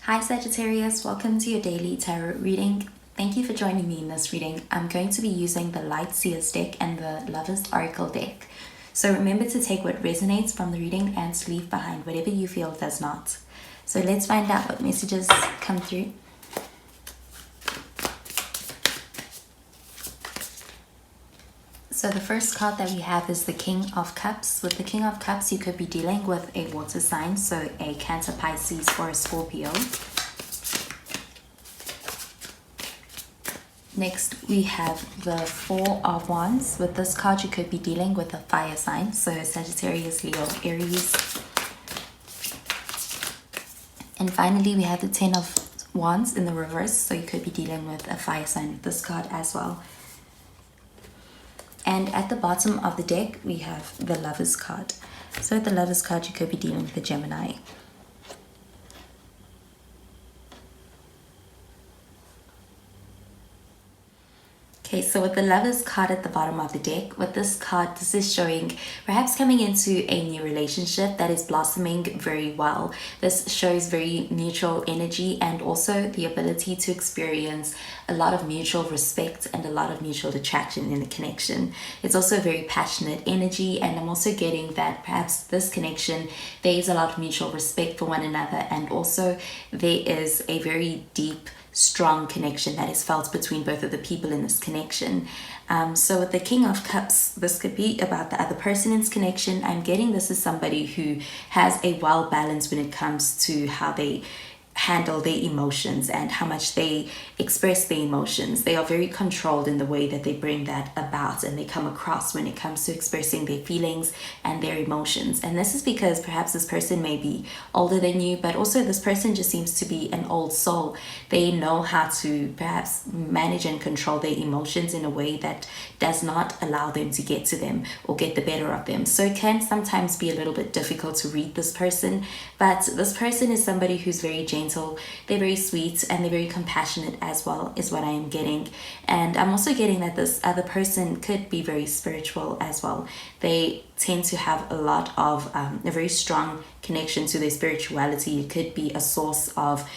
Hi Sagittarius, welcome to your daily tarot reading. Thank you for joining me in this reading. I'm going to be using the Light Seers deck and the Lover's Oracle deck. So remember to take what resonates from the reading and to leave behind whatever you feel does not. So let's find out what messages come through. So the first card that we have is the King of Cups. With the King of Cups, you could be dealing with a water sign, so a Cancer, Pisces, or a Scorpio. Next, we have the Four of Wands. With this card, you could be dealing with a fire sign, so Sagittarius, Leo, Aries. And finally, we have the Ten of Wands in the reverse, so you could be dealing with a fire sign with this card as well. And at the bottom of the deck, we have the Lover's card. So with the Lover's card, you could be dealing with the Gemini. Okay, so with the Lover's card at the bottom of the deck, with this card, this is showing perhaps coming into a new relationship that is blossoming very well. This shows very neutral energy and also the ability to experience a lot of mutual respect and a lot of mutual attraction in the connection. It's also very passionate energy, and I'm also getting that perhaps this connection, there is a lot of mutual respect for one another, and also there is a very deep strong connection that is felt between both of the people in this connection. So with the King of Cups, this could be about the other person in this connection. I'm getting this is somebody who has a well balance when it comes to how they handle their emotions and how much they express their emotions. They are very controlled in the way that they bring that about and they come across when it comes to expressing their feelings and their emotions. And this is because perhaps this person may be older than you, but also this person just seems to be an old soul. They know how to perhaps manage and control their emotions in a way that does not allow them to get to them or get the better of them. So it can sometimes be a little bit difficult to read this person, but this person is somebody who's very gentle, they're very sweet, and they're very compassionate as well, is what I am getting. And I'm also getting that this other person could be very spiritual as well. They tend to have a lot of a very strong connection to their spirituality. It could be a source of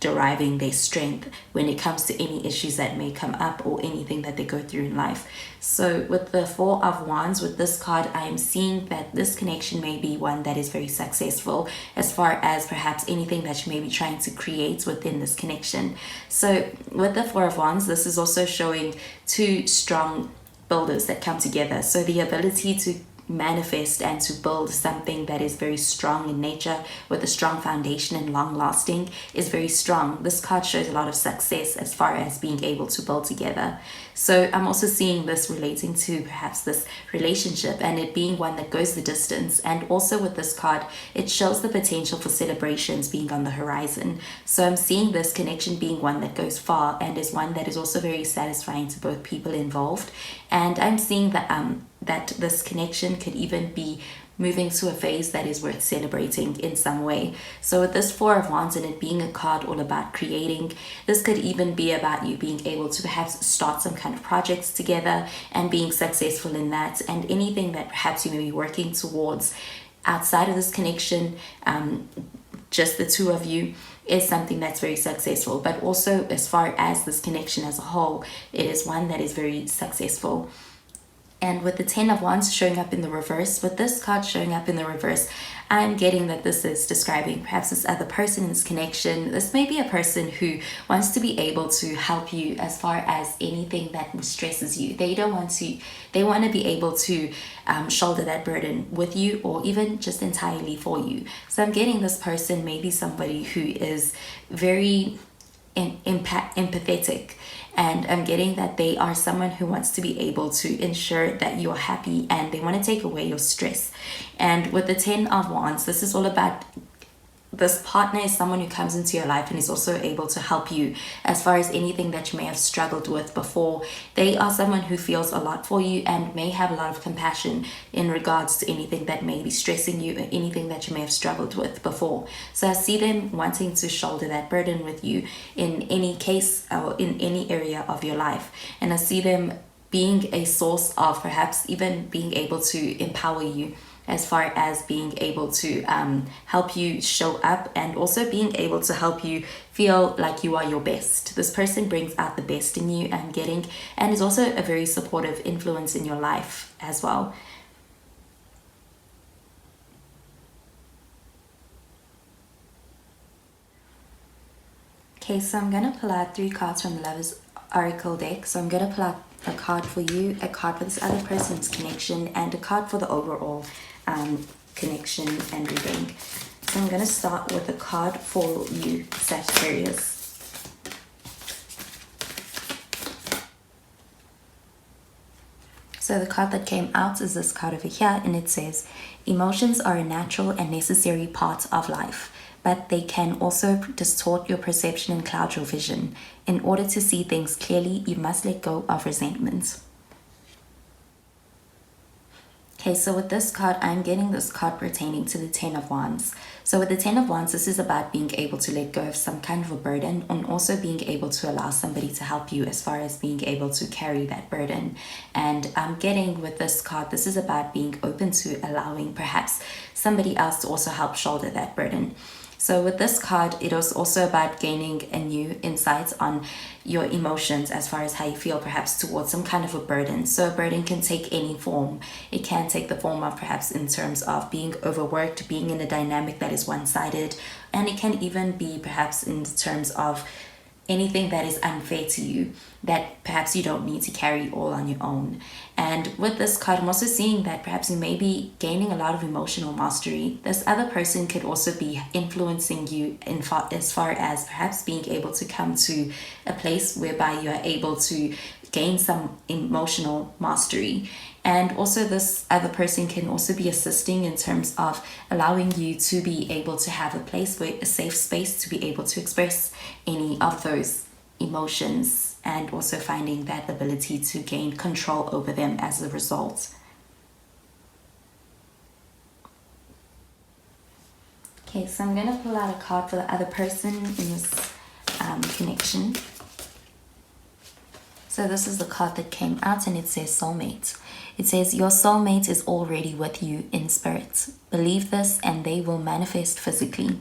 deriving their strength when it comes to any issues that may come up or anything that they go through in life. So with the Four of Wands, with this card, I am seeing that this connection may be one that is very successful as far as perhaps anything that you may be trying to create within this connection. So with the Four of Wands, this is also showing two strong builders that come together. So the ability to manifest and to build something that is very strong in nature with a strong foundation and long lasting is very strong. This card shows a lot of success as far as being able to build together. So I'm also seeing this relating to perhaps this relationship and it being one that goes the distance. And also with this card, it shows the potential for celebrations being on the horizon. So I'm seeing this connection being one that goes far and is one that is also very satisfying to both people involved. And I'm seeing that that this connection could even be moving to a phase that is worth celebrating in some way. So with this Four of Wands and it being a card all about creating, this could even be about you being able to perhaps start some kind of projects together and being successful in that, and anything that perhaps you may be working towards outside of this connection, just the two of you, is something that's very successful. But also as far as this connection as a whole, it is one that is very successful. And with the Ten of Wands showing up in the reverse, with this card showing up in the reverse, I'm getting that this is describing perhaps this other person in this connection. This may be a person who wants to be able to help you as far as anything that stresses you. They want to be able to shoulder that burden with you or even just entirely for you. So I'm getting this person may be somebody who is very empathetic, and I'm getting that they are someone who wants to be able to ensure that you're happy and they want to take away your stress. And with the Ten of Wands, this is all about this partner is someone who comes into your life and is also able to help you as far as anything that you may have struggled with before. They are someone who feels a lot for you and may have a lot of compassion in regards to anything that may be stressing you or anything that you may have struggled with before. So I see them wanting to shoulder that burden with you in any case or in any area of your life. And I see them being a source of perhaps even being able to empower you as far as being able to help you show up, and also being able to help you feel like you are your best. This person brings out the best in you, I'm getting, and is also a very supportive influence in your life as well. Okay, so I'm going to pull out 3 cards from the Lover's Oracle deck. So I'm going to pull out a card for you, a card for this other person's connection, and a card for the overall connection and reading. So I'm going to start with a card for you, Sagittarius. So the card that came out is this card over here, and it says, emotions are a natural and necessary part of life, but they can also distort your perception and cloud your vision. In order to see things clearly, you must let go of resentment. Okay, so with this card, I'm getting this card pertaining to the Ten of Wands. So with the Ten of Wands, this is about being able to let go of some kind of a burden, and also being able to allow somebody to help you as far as being able to carry that burden. And I'm getting with this card, this is about being open to allowing perhaps somebody else to also help shoulder that burden. So with this card, it was also about gaining a new insight on your emotions as far as how you feel perhaps towards some kind of a burden. So a burden can take any form. It can take the form of perhaps in terms of being overworked, being in a dynamic that is one-sided, and it can even be perhaps in terms of anything that is unfair to you, that perhaps you don't need to carry all on your own. And with this card, I'm also seeing that perhaps you may be gaining a lot of emotional mastery. This other person could also be influencing you as far as perhaps being able to come to a place whereby you are able to gain some emotional mastery. And also this other person can also be assisting in terms of allowing you to be able to have a place where a safe space to be able to express any of those emotions, and also finding that ability to gain control over them as a result. Okay, so I'm going to pull out a card for the other person in this connection. So this is the card that came out, and it says soulmate. It says your soulmate is already with you in spirit. Believe this and they will manifest physically.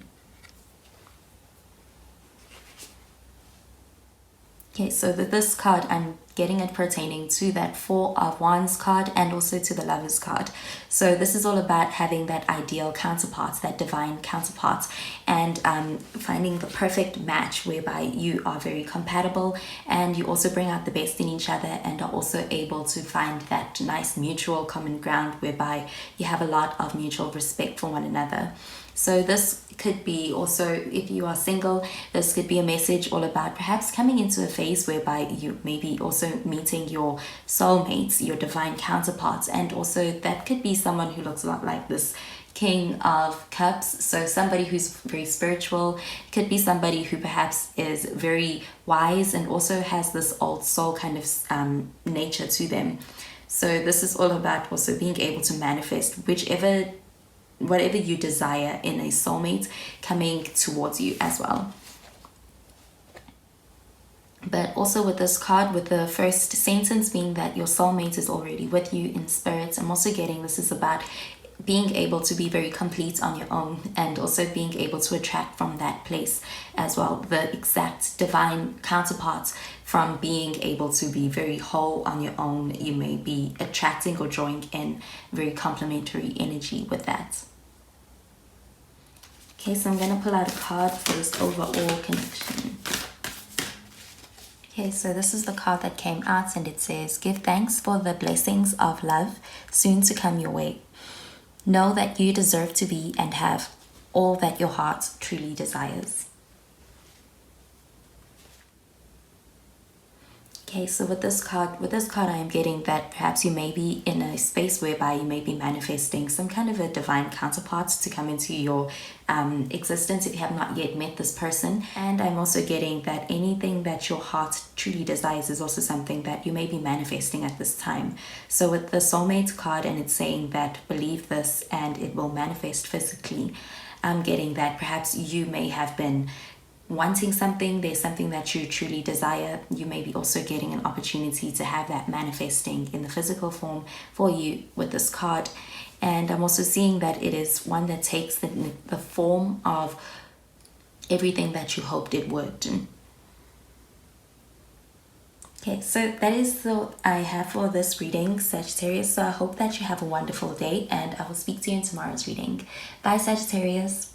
Okay, so this card, I'm getting it pertaining to that Four of Wands card and also to the Lovers card. So this is all about having that ideal counterpart, that divine counterpart, and finding the perfect match whereby you are very compatible and you also bring out the best in each other, and are also able to find that nice mutual common ground whereby you have a lot of mutual respect for one another. So this could be also, if you are single, this could be a message all about perhaps coming into a phase whereby you may be also meeting your soulmates, your divine counterparts, and also that could be someone who looks a lot like this King of Cups. So somebody who's very spiritual, could be somebody who perhaps is very wise and also has this old soul kind of nature to them. So this is all about also being able to manifest whatever you desire in a soulmate coming towards you as well. But also with this card, with the first sentence being that your soulmate is already with you in spirit, I'm also getting this is about being able to be very complete on your own, and also being able to attract from that place as well, the exact divine counterparts. From being able to be very whole on your own, you may be attracting or drawing in very complementary energy with that. Okay, so I'm going to pull out a card for this overall connection. Okay, so this is the card that came out, and it says, give thanks for the blessings of love soon to come your way. Know that you deserve to be and have all that your heart truly desires. Okay, so with this card I am getting that perhaps you may be in a space whereby you may be manifesting some kind of a divine counterpart to come into your existence if you have not yet met this person. And I'm also getting that anything that your heart truly desires is also something that you may be manifesting at this time. So with the soulmate card, and it's saying that believe this and it will manifest physically, I'm getting that perhaps you may have been wanting something, there's something that you truly desire, you may be also getting an opportunity to have that manifesting in the physical form for you with this card. And I'm also seeing that it is one that takes the form of everything that you hoped it would. Okay, so that is all I have for this reading, Sagittarius. So I hope that you have a wonderful day, and I will speak to you in tomorrow's reading. Bye, Sagittarius.